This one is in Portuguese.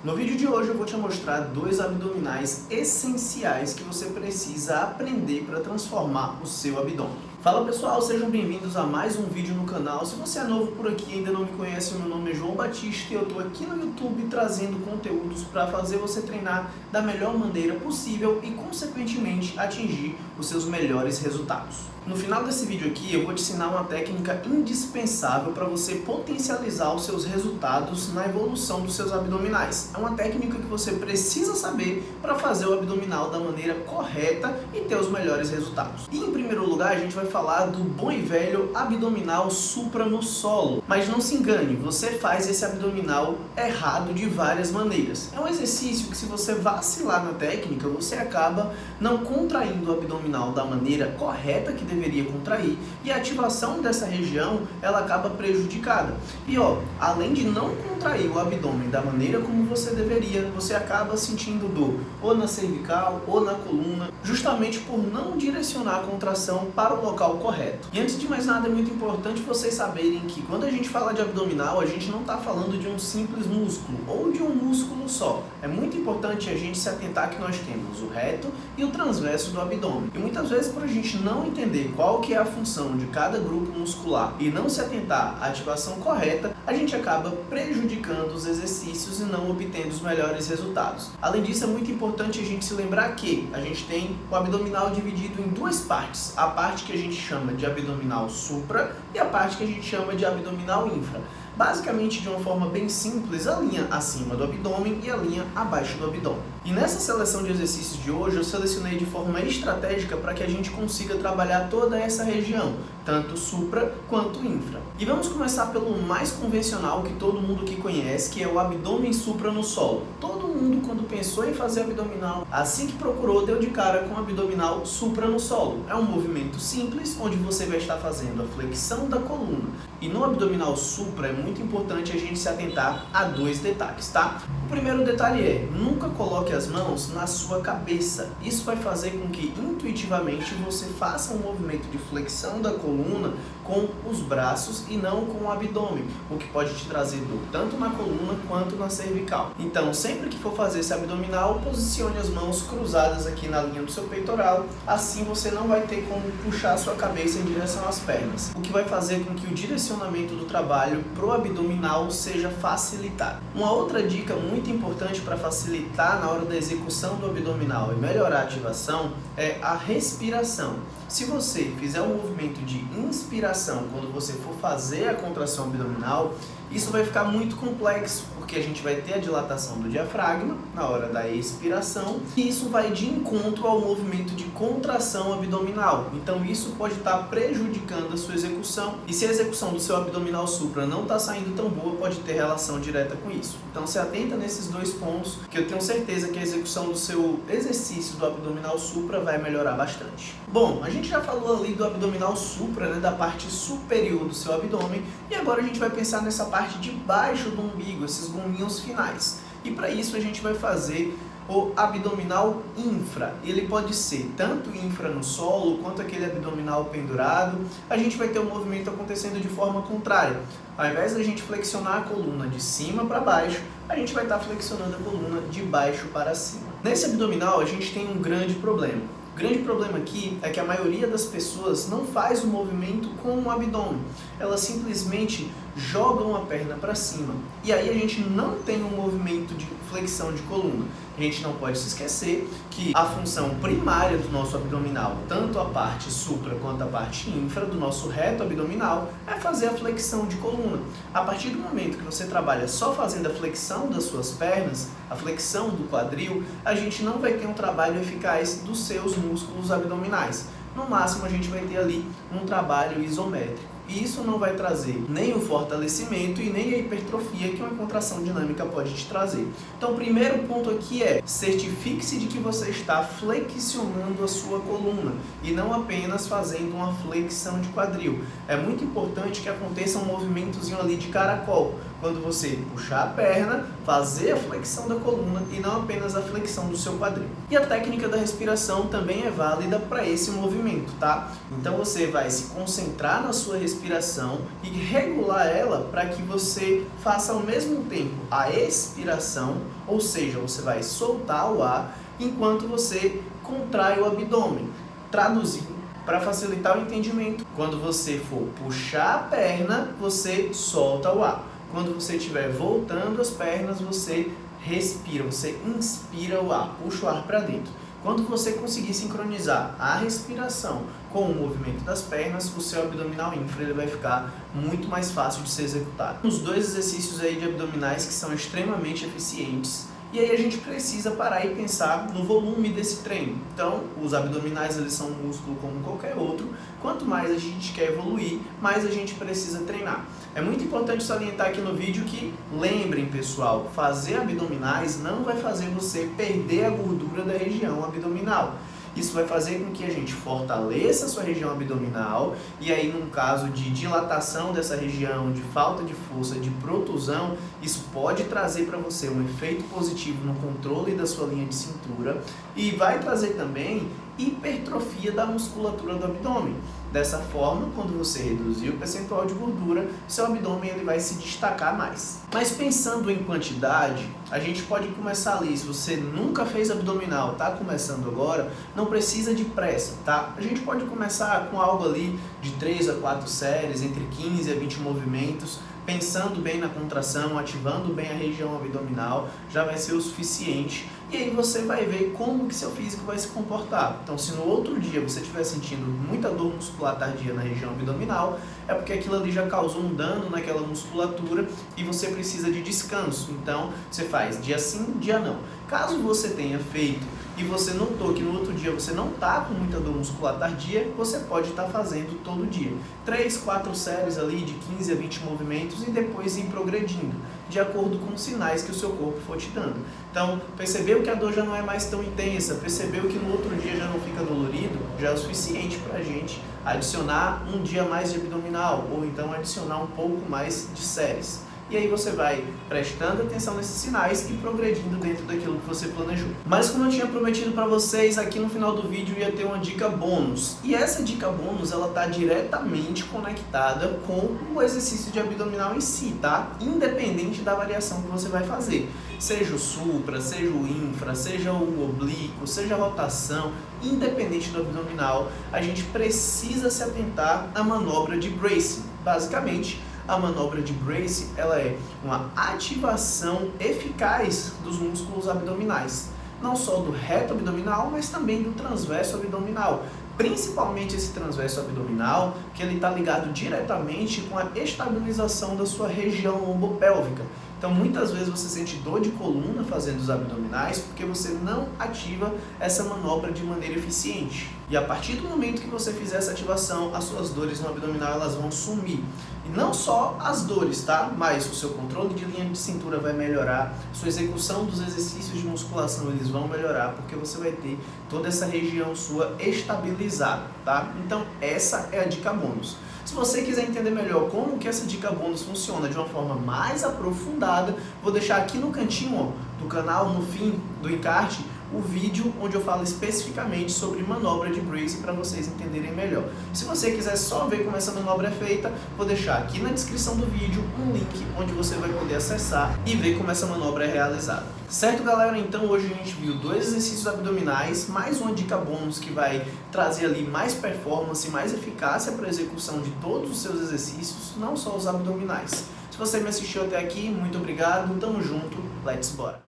No vídeo de hoje eu vou te mostrar dois abdominais essenciais que você precisa aprender para transformar o seu abdômen. Fala pessoal, sejam bem-vindos a mais um vídeo no canal. Se você é novo por aqui e ainda não me conhece, meu nome é João Batista e eu estou aqui no YouTube trazendo conteúdos para fazer você treinar da melhor maneira possível e, consequentemente, atingir os seus melhores resultados. No final desse vídeo aqui eu vou te ensinar uma técnica indispensável para você potencializar os seus resultados na evolução dos seus abdominais. É uma técnica que você precisa saber para fazer o abdominal da maneira correta e ter os melhores resultados. E em primeiro lugar a gente vai falar do bom e velho abdominal supra no solo. Mas não se engane, você faz esse abdominal errado de várias maneiras. É um exercício que, se você vacilar na técnica, você acaba não contraindo o abdominal da maneira correta que deveria contrair, e a ativação dessa região ela acaba prejudicada. E além de não contrair o abdômen da maneira como você deveria, você acaba sentindo dor ou na cervical ou na coluna, justamente por não direcionar a contração para o local correto. E antes de mais nada, é muito importante vocês saberem que quando a gente fala de abdominal, a gente não está falando de um simples músculo ou de um músculo só. É muito importante a gente se atentar que nós temos o reto e o transverso do abdômen. E muitas vezes, por a gente não entender qual que é a função de cada grupo muscular e não se atentar à ativação correta, a gente acaba prejudicando os exercícios e não obtendo os melhores resultados. Além disso, é muito importante a gente se lembrar que a gente tem o abdominal dividido em duas partes: a parte que a gente chama de abdominal supra e a parte que a gente chama de abdominal infra. Basicamente, de uma forma bem simples, a linha acima do abdômen e a linha abaixo do abdômen. E nessa seleção de exercícios de hoje, eu selecionei de forma estratégica para que a gente consiga trabalhar toda essa região, tanto supra quanto infra. E vamos começar pelo mais convencional que todo mundo aqui conhece, que é o abdômen supra no solo. Todo mundo, quando pensou em fazer abdominal, assim que procurou, deu de cara com o abdominal supra no solo. É um movimento simples, onde você vai estar fazendo a flexão da coluna. E no abdominal supra é muito importante a gente se atentar a dois detalhes, tá? O primeiro detalhe é: nunca coloque as mãos na sua cabeça. Isso vai fazer com que intuitivamente você faça um movimento de flexão da coluna com os braços e não com o abdômen, o que pode te trazer dor tanto na coluna quanto na cervical. Então, sempre que for fazer esse abdominal, posicione as mãos cruzadas aqui na linha do seu peitoral, assim você não vai ter como puxar a sua cabeça em direção às pernas, o que vai fazer com que o direcionamento do trabalho pro abdominal seja facilitado. Uma outra dica muito importante para facilitar na hora da execução do abdominal e melhorar a ativação é a respiração. Se você fizer um movimento de inspiração quando você for fazer a contração abdominal, isso vai ficar muito complexo, porque a gente vai ter a dilatação do diafragma na hora da expiração, e isso vai de encontro ao movimento de contração abdominal. Então isso pode estar prejudicando a sua execução, e se a execução do seu abdominal supra não está saindo tão boa, pode ter relação direta com isso. Então se atenta nesses dois pontos, que eu tenho certeza que a execução do seu exercício do abdominal supra vai melhorar bastante. Bom, a gente já falou ali do abdominal supra, da parte superior do seu abdômen, e agora a gente vai pensar nessa parte de baixo do umbigo, esses gominhos finais. E para isso a gente vai fazer o abdominal infra. Ele pode ser tanto infra no solo, quanto aquele abdominal pendurado. A gente vai ter o movimento acontecendo de forma contrária. Ao invés da gente flexionar a coluna de cima para baixo, a gente vai estar flexionando a coluna de baixo para cima. Nesse abdominal a gente tem um grande problema. O grande problema aqui é que a maioria das pessoas não faz o movimento com o abdômen. Elas simplesmente jogam a perna para cima. E aí a gente não tem um movimento de flexão de coluna. A gente não pode se esquecer que a função primária do nosso abdominal, tanto a parte supra quanto a parte infra do nosso reto abdominal, é fazer a flexão de coluna. A partir do momento que você trabalha só fazendo a flexão das suas pernas, a flexão do quadril, a gente não vai ter um trabalho eficaz dos seus músculos abdominais. No máximo a gente vai ter ali um trabalho isométrico. E isso não vai trazer nem o fortalecimento e nem a hipertrofia que uma contração dinâmica pode te trazer. Então o primeiro ponto aqui é: certifique-se de que você está flexionando a sua coluna e não apenas fazendo uma flexão de quadril. É muito importante que aconteça um movimentozinho ali de caracol, quando você puxar a perna, fazer a flexão da coluna e não apenas a flexão do seu quadril. E a técnica da respiração também é válida para esse movimento, tá? Então você vai se concentrar na sua respiração e regular ela para que você faça ao mesmo tempo a expiração, ou seja, você vai soltar o ar enquanto você contrai o abdômen. Traduzindo, para facilitar o entendimento, quando você for puxar a perna, você solta o ar. Quando você estiver voltando as pernas, você respira, você inspira o ar, puxa o ar para dentro. Quando você conseguir sincronizar a respiração com o movimento das pernas, o seu abdominal infra ele vai ficar muito mais fácil de ser executado. Os dois exercícios aí de abdominais que são extremamente eficientes. E aí a gente precisa parar e pensar no volume desse treino. Então, os abdominais eles são um músculo como qualquer outro. Quanto mais a gente quer evoluir, mais a gente precisa treinar. É muito importante salientar aqui no vídeo que, lembrem pessoal, fazer abdominais não vai fazer você perder a gordura da região abdominal. Isso vai fazer com que a gente fortaleça a sua região abdominal e aí, num caso de dilatação dessa região, de falta de força, de protusão, isso pode trazer para você um efeito positivo no controle da sua linha de cintura e vai trazer também hipertrofia da musculatura do abdômen. Dessa forma, quando você reduzir o percentual de gordura, seu abdômen ele vai se destacar mais. Mas pensando em quantidade, a gente pode começar ali. Se você nunca fez abdominal, está começando agora, não precisa de pressa, tá? A gente pode começar com algo ali de 3 a 4 séries, entre 15 a 20 movimentos, pensando bem na contração, ativando bem a região abdominal, já vai ser o suficiente. E aí você vai ver como que seu físico vai se comportar. Então, se no outro dia você estiver sentindo muita dor muscular tardia na região abdominal, é porque aquilo ali já causou um dano naquela musculatura e você precisa de descanso. Então, você faz dia sim, dia não. Caso você tenha feito e você notou que no outro dia você não está com muita dor muscular tardia, você pode estar fazendo todo dia. 3, 4 séries ali de 15 a 20 movimentos e depois ir progredindo, de acordo com os sinais que o seu corpo for te dando. Então, percebeu que a dor já não é mais tão intensa, percebeu que no outro dia já não fica dolorido, já é o suficiente para a gente adicionar um dia mais de abdominal, ou então adicionar um pouco mais de séries. E aí você vai prestando atenção nesses sinais e progredindo dentro daquilo que você planejou. Mas como eu tinha prometido para vocês, aqui no final do vídeo ia ter uma dica bônus. E essa dica bônus, ela está diretamente conectada com o exercício de abdominal em si, tá? Independente da variação que você vai fazer. Seja o supra, seja o infra, seja o oblíquo, seja a rotação, independente do abdominal, a gente precisa se atentar à manobra de bracing. Basicamente, a manobra de brace ela é uma ativação eficaz dos músculos abdominais, não só do reto abdominal, mas também do transverso abdominal. Principalmente esse transverso abdominal, que ele está ligado diretamente com a estabilização da sua região lombopélvica. Então, muitas vezes você sente dor de coluna fazendo os abdominais porque você não ativa essa manobra de maneira eficiente. E a partir do momento que você fizer essa ativação, as suas dores no abdominal elas vão sumir. E não só as dores, tá? Mas o seu controle de linha de cintura vai melhorar, sua execução dos exercícios de musculação eles vão melhorar, porque você vai ter toda essa região sua estabilizada, tá? Então, essa é a dica bônus. Se você quiser entender melhor como que essa dica bônus funciona de uma forma mais aprofundada, vou deixar aqui no cantinho do canal, no fim do encarte, o vídeo onde eu falo especificamente sobre manobra de brace para vocês entenderem melhor. Se você quiser só ver como essa manobra é feita, vou deixar aqui na descrição do vídeo um link onde você vai poder acessar e ver como essa manobra é realizada. Certo, galera? Então hoje a gente viu 2 exercícios abdominais, mais uma dica bônus que vai trazer ali mais performance, mais eficácia para a execução de todos os seus exercícios, não só os abdominais. Se você me assistiu até aqui, muito obrigado, tamo junto, let's bora!